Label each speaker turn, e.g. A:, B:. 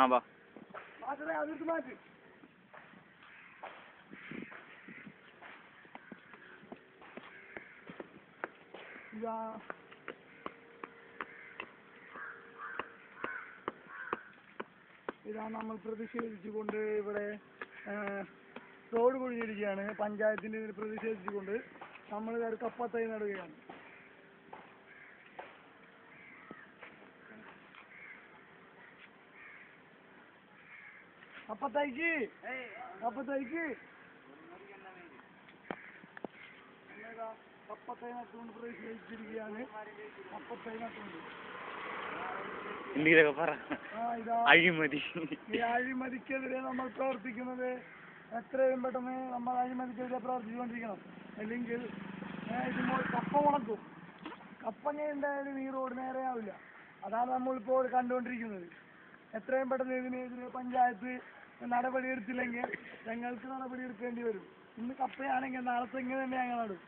A: ആ വാ
B: ഇതാണ് നമ്മൾ പ്രതിഷേധിച്ചുകൊണ്ട് ഇവിടെ റോഡ് കുഴിഞ്ഞിരിക്കുകയാണ്. പഞ്ചായത്തിന്റെ പ്രതിഷേധിച്ചുകൊണ്ട് നമ്മൾ കപ്പത്തൈ നടുകയാണ്. കപ്പത്തൈക്ക് കപ്പത്തൈ നട്ടുകൊണ്ട് പ്രതിഷേധിച്ചിരിക്കുകയാണ്. കപ്പത്തൈ നട്ടുകൊണ്ട്
A: അഴിമതി.
B: ഈ അഴിമതിക്കെതിരെ നമ്മൾ പ്രവർത്തിക്കുന്നത് എത്രയും പെട്ടെന്ന് നമ്മൾ അഴിമതിക്കെതിരെ പ്രവർത്തിച്ചുകൊണ്ടിരിക്കണം. അല്ലെങ്കിൽ ഇതുമ്പോൾ കപ്പ ഉണക്കും. കപ്പങ്ങ എന്തായാലും ഈ റോഡ് നേരെയാവില്ല. അതാണ് നമ്മളിപ്പോൾ കണ്ടുകൊണ്ടിരിക്കുന്നത്. എത്രയും പെട്ടെന്ന് ഇതിനെതിരെ പഞ്ചായത്ത് നടപടി എടുത്തില്ലെങ്കിൽ ഞങ്ങൾക്ക് നടപടി എടുക്കേണ്ടി വരും. ഇന്ന് കപ്പയാണെങ്കിൽ നാളെ തെങ്ങ് തന്നെ ഞങ്ങൾ നടും.